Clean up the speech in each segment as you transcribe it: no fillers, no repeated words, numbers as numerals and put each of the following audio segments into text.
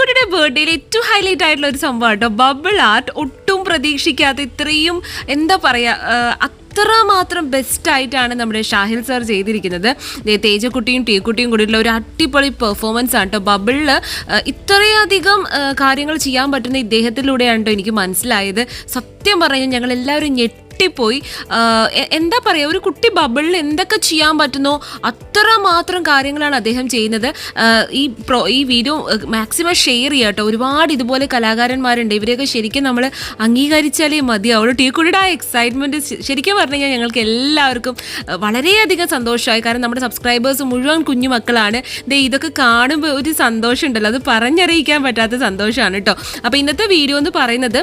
ടീക്കുട്ടിയുടെ ബർത്ത്ഡേയിൽ ഏറ്റവും ഹൈലൈറ്റ് ആയിട്ടുള്ള ഒരു സംഭവം കേട്ടോ, ബബിൾ ആർട്ട്. ഒട്ടും പ്രതീക്ഷിക്കാതെ ഇത്രയും എന്താ പറയുക, അത്രമാത്രം ബെസ്റ്റ് ആയിട്ടാണ് നമ്മുടെ ഷാഹിൽ സാർ ചെയ്തിരിക്കുന്നത്. തേജക്കുട്ടിയും ടീക്കുട്ടിയും കൂടിയുള്ള ഒരു അടിപൊളി പെർഫോമൻസ് ആണ് കേട്ടോ. ബബിളിൽ ഇത്രയധികം കാര്യങ്ങൾ ചെയ്യാൻ പറ്റുന്ന ഇദ്ദേഹത്തിലൂടെയാണ് കേട്ടോ എനിക്ക് മനസ്സിലായത്. സത്യം പറഞ്ഞാൽ ഞങ്ങൾ എല്ലാവരും ഞെട്ടിപ്പോയി. എന്താ പറയുക, ഒരു കുട്ടി ബബിളിൽ എന്തൊക്കെ ചെയ്യാൻ പറ്റുന്നോ അത്രമാത്രം കാര്യങ്ങളാണ് അദ്ദേഹം ചെയ്യുന്നത്. ഈ വീഡിയോ മാക്സിമം ഷെയർ ചെയ്യുക കേട്ടോ. ഒരുപാട് ഇതുപോലെ കലാകാരന്മാരുണ്ട്, ഇവരെയൊക്കെ ശരിക്കും നമ്മൾ അംഗീകരിച്ചാലേ മതിയാവുള്ളൂ. ടീക്കുട്ടിയുടെ ആ എക്സൈറ്റ്മെൻറ്റ് ശരിക്കും പറഞ്ഞു കഴിഞ്ഞാൽ ഞങ്ങൾക്ക് എല്ലാവർക്കും വളരെയധികം സന്തോഷമായി. കാരണം നമ്മുടെ സബ്സ്ക്രൈബേഴ്സ് മുഴുവൻ കുഞ്ഞു മക്കളാണ്. ഇതൊക്കെ കാണുമ്പോൾ ഒരു സന്തോഷം ഉണ്ടല്ലോ, അത് പറഞ്ഞറിയിക്കാൻ പറ്റാത്ത സന്തോഷമാണ് കേട്ടോ. അപ്പോൾ ഇന്നത്തെ വീഡിയോ എന്ന് പറയുന്നത്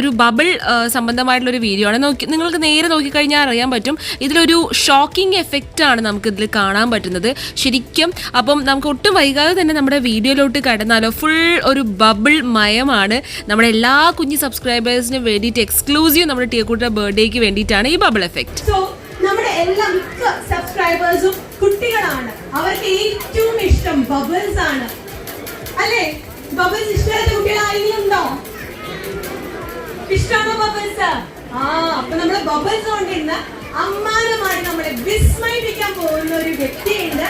ഒരു ബബിൾ സംബന്ധമായിട്ടുള്ളൊരു വീഡിയോ ആണ്. നിങ്ങൾക്ക് നേരെ നോക്കിക്കഴിഞ്ഞാൽ അറിയാൻ പറ്റും, ഇതിലൊരു ഷോക്കിംഗ് എഫക്റ്റാണ് നമുക്ക് ഇതിൽ കാണാൻ പറ്റുന്നത് ശരിക്കും. അപ്പം നമുക്ക് ഒട്ടും വൈകാതെ തന്നെ നമ്മുടെ വീഡിയോയിലോട്ട് കടന്നാലോ. ഫുൾ ഒരു ബബിൾ മയമാണ്. നമ്മുടെ എല്ലാ കുഞ്ഞു സബ്സ്ക്രൈബേഴ്സിനും വേണ്ടിയിട്ട് എക്സ്ക്ലൂസീവ് നമ്മുടെ ടീക്കുട്ടിയുടെ ബർത്ത്ഡേക്ക് വേണ്ടിയിട്ടാണ് ഈ ബബിൾ എഫക്റ്റ്. നമ്മുടെ എല്ലാ മിക്ക സബ്സ്ക്രൈബേഴ്സും കുട്ടികളാണ്. അവർക്ക് ഏറ്റവും ഇഷ്ടം ബബിൾസ് ആണ് അല്ലേ? ബബിൾസ് ഇഷ്ടമുള്ള കുട്ടികൾ ആരെങ്കിലും ഉണ്ടോ? ഇഷ്ടമാണോ ബബിൾസ്? അപ്പൊ നമ്മള് ബബിൾസ് കൊണ്ടിരുന്ന അമ്മാനമായി നമ്മളെ വിസ്മയിപ്പിക്കാൻ പോകുന്ന ഒരു വ്യക്തിയുണ്ട്.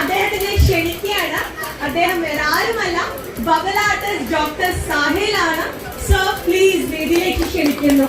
അദ്ദേഹത്തിനെ ക്ഷണിക്കുകയാണ്. അദ്ദേഹം വേറെ ആരുമല്ല, ബബിൾ ആർട്ടിസ്റ്റ് ഡോക്ടർ സാഹിലാണ്. സർ പ്ലീസ് വേദിയിലേക്ക് ക്ഷണിക്കുന്നു.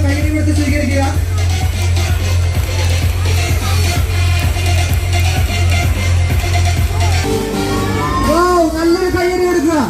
കൈയ്യടി കൊടുത്ത് സ്വീകരിക്കുക. നല്ലൊരു കൈയ്യടി കൊടുക്കുക.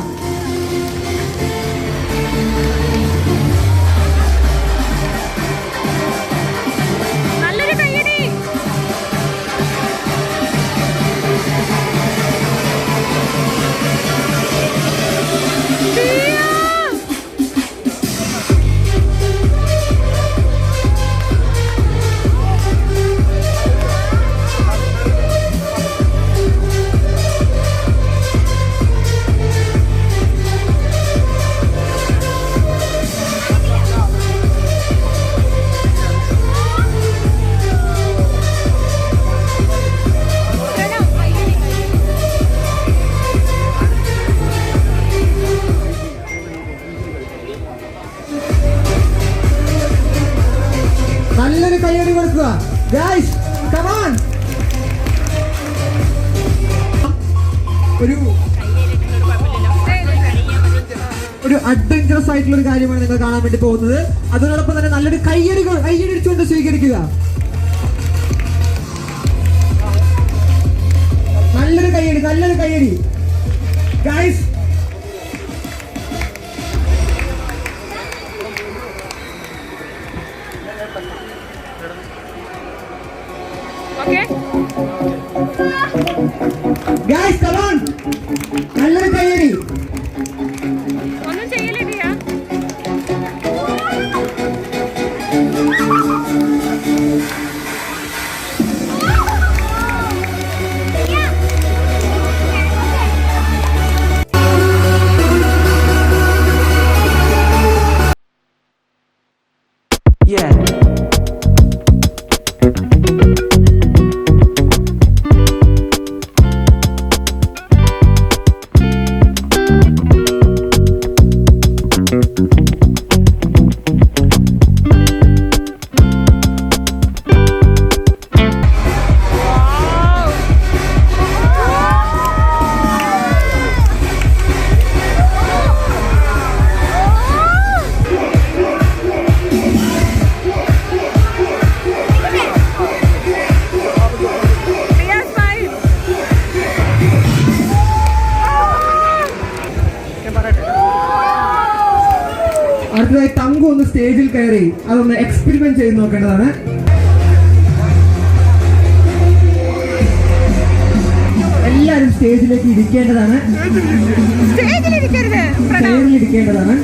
നല്ലൊരു കൈയ്യടി കൊടുക്കുക. Guys come on. ഒരു അഡ്വഞ്ചറസ് ആയിട്ടുള്ള ഒരു കാര്യമാണ് നിങ്ങൾ കാണാൻ വേണ്ടി പോകുന്നത്. അതോടൊപ്പം തന്നെ നല്ലൊരു കൈയ്യടി അടിച്ചുകൊണ്ട് സ്വീകരിക്കുക. നല്ലൊരു കൈയ്യടി ഗൈസ്. Guys, come on! നല്ലൊരു കൈയ്യടി. ഒന്നും ചെയ്യലില്ല. അടുത്തതായി തങ്കു ഒന്ന് സ്റ്റേജിൽ കയറി അതൊന്ന് എക്സ്പെരിമെന്റ് ചെയ്ത് നോക്കേണ്ടതാണ്. എല്ലാരും സ്റ്റേജിലേക്ക് ഇരിക്കേണ്ടതാണ്. സ്റ്റേജിലിരിക്കേണ്ടതാണ്.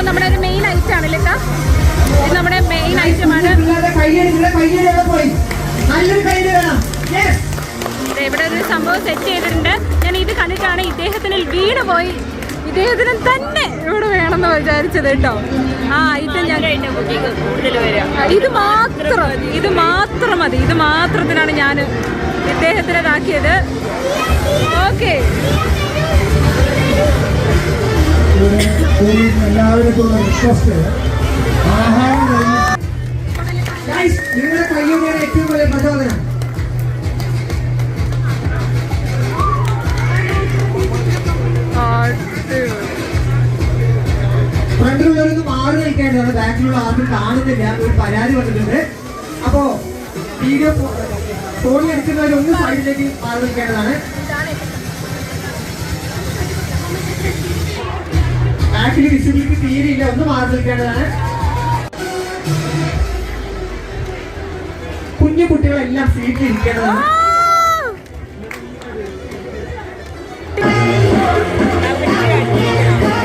നമ്മുടെ ഒരു മെയിൻ ഐറ്റം ആണല്ലേ, ഇത് നമ്മുടെ മെയിൻ ഐറ്റമാണ്. ഇവിടെ ഒരു സംഭവം സെറ്റ് ചെയ്തിട്ടുണ്ട്. ഞാൻ ഇത് കണ്ടിട്ടാണ് ഇദ്ദേഹത്തിന് വീണ് പോയി, ഇദ്ദേഹത്തിന് തന്നെ ഇവിടെ വേണമെന്ന് വിചാരിച്ചത് കേട്ടോ. ആ ഐറ്റം ഞാൻ ഇത് മാത്രം മതി, ഇത് മാത്രത്തിനാണ് ഞാൻ ഇദ്ദേഹത്തിന് ഇതാക്കിയത്. ഓക്കെ, എല്ലാവരും റിക്വസ്റ്റ്, നിങ്ങളുടെ കയ്യുടെ ഏറ്റവും വലിയ പ്രചോദനം. ഫ്രണ്ടിലുള്ളവരൊന്നും മാറി നിൽക്കേണ്ടതാണ്, ബാക്കിലുള്ള ആർക്കും കാണുന്നില്ല, ഒരു പരാതി വന്നിട്ടുണ്ട്. അപ്പോ വീഡിയോ ഫോണിൽ എടുക്കുന്നവരൊന്നും സൈഡിലേക്ക് മാറി നിൽക്കേണ്ടതാണ്. ബാക്കിൽ വിസിബിലിറ്റി തീരെയില്ല, ഒന്ന് മാറി നിൽക്കേണ്ടതാണ്. കുഞ്ഞു കുട്ടികളെല്ലാം സീറ്റിൽ ഇരിക്കേണ്ടതാണ്.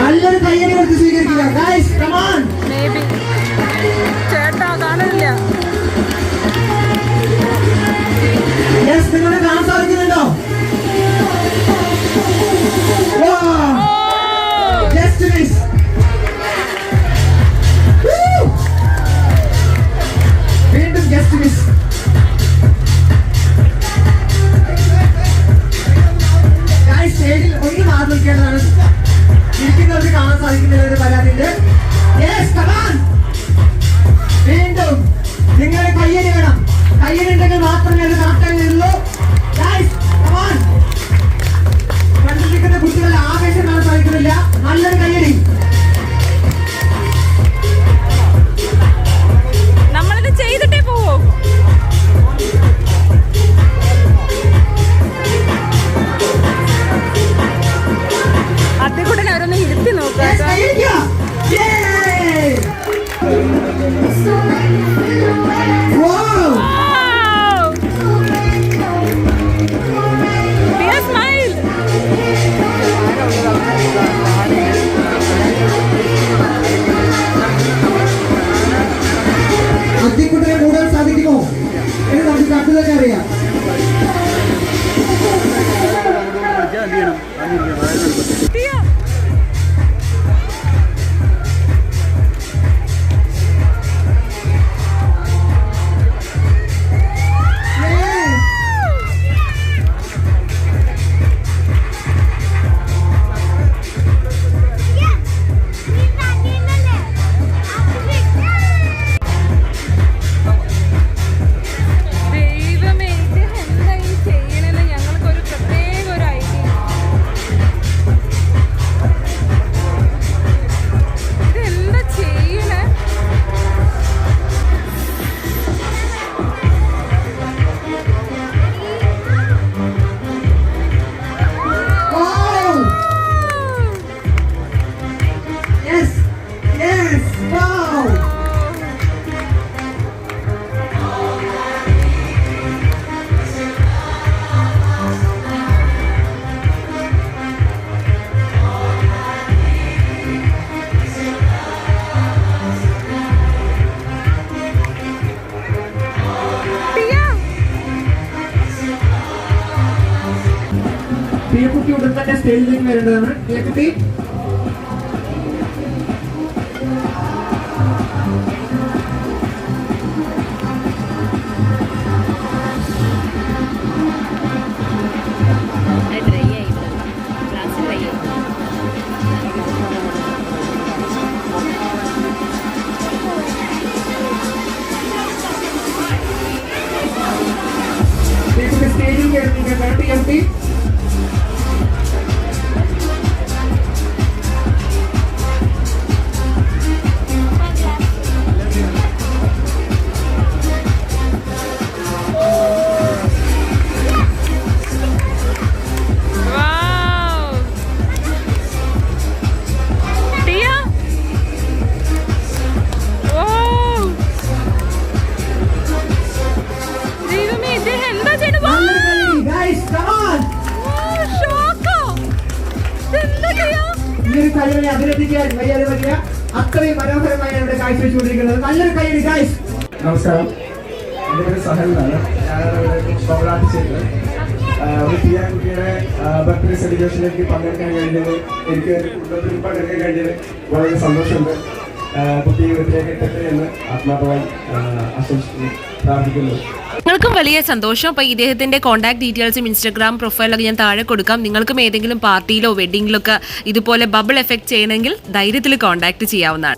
നല്ലൊരു കയ്യടി കൊടുത്ത് സ്വീകരിക്കുക. Guys come on. ചേട്ടാ കാണുന്നില്ല. യെസ്, നിങ്ങളെ കാണാൻ സാധിക്കുന്നുണ്ടോ? Just miss. വീണ്ടും ജസ്റ്റ് മിസ്. ഗൈസ് സ്റ്റേജിൽ ഒന്ന് മാറി നിൽക്കേണ്ടതാണ്. ഇരിക്കുന്നവർക്ക് കാണാൻ സാധിക്കുന്നില്ല, ഒരു പരാതിയുണ്ട്. Yes come on. വീണ്ടും നിങ്ങളുടെ കയ്യടി വേണം. കയ്യടി ഉണ്ടെങ്കിൽ മാത്രമേ അത് കറക്റ്റായി വരുള്ളൂ. Guys come on. കണ്ടിരിക്കുന്ന കുട്ടികളുടെ ആവേശം കാണാൻ സാധിക്കുന്നില്ല. നല്ലൊരു കയ്യടി. നമ്മളിത് ചെയ്തിട്ടേ പോവോ? അതേ കൂടെ അവരൊന്ന് ഇരുത്തി നോക്കാം. അത്തിക്കുട്ടിനെ മൂടാൻ സാധിക്കുമോ എന്ന് നമുക്ക് കണ്ടുതന്നെ അറിയാം. ദൈവമേ, ഇത് എന്താ ഈ ചെയ്യണെന്ന് ഞങ്ങൾക്കൊരു പ്രത്യേക ഒരു ഐഡിയ. തന്നെ സ്റ്റേജിലേക്ക് വരേണ്ടതാണ്. കേട്ടി സ്റ്റേജിൽ കയറി കേട്ടി ഈ കഴിവിനെ അഭിനന്ദിക്കാൻ വലിയ അത്രയും മനോഹരമായി ഇവിടെ കാഴ്ചവെച്ചുകൊണ്ടിരിക്കുന്നത്. നല്ലൊരു കൈയ്യടി ഗൈസ്. നമസ്കാരം, എൻ്റെ പേര് സഹൽ എന്നാണ്. ഞാനാണ് ബബിൾ ആർട്ട് ചെയ്തത്. ഒരു പിയ കുട്ടിയുടെ ബർത്ത്ഡേ സെലിബ്രേഷനിലേക്ക് പങ്കെടുക്കാൻ കഴിഞ്ഞത്, എനിക്ക് എൻ്റെ കുടുംബത്തിൽ പങ്കെടുക്കാൻ കഴിഞ്ഞത് വളരെ സന്തോഷമുണ്ട്. കുട്ടി വീട്ടിലേക്ക് എത്തട്ടെ എന്ന് ആത്മാർത്ഥമായി ആശംസിക്കുന്നു, പ്രാർത്ഥിക്കുന്നു. നിങ്ങൾക്കും വലിയ സന്തോഷം. അപ്പോൾ ഇദ്ദേഹത്തിന്റെ കോൺടാക്ട് ഡീറ്റെയിൽസും ഇൻസ്റ്റാഗ്രാം പ്രൊഫൈലൊക്കെ ഞാൻ താഴെ കൊടുക്കാം. നിങ്ങൾക്കും ഏതെങ്കിലും പാർട്ടിയിലോ വെഡിങ്ങിലോ ഒക്കെ ഇതുപോലെ ബബിൾ എഫക്റ്റ് ചെയ്യണമെങ്കിൽ ധൈര്യത്തിൽ കോൺടാക്ട് ചെയ്യാവുന്നതാണ്.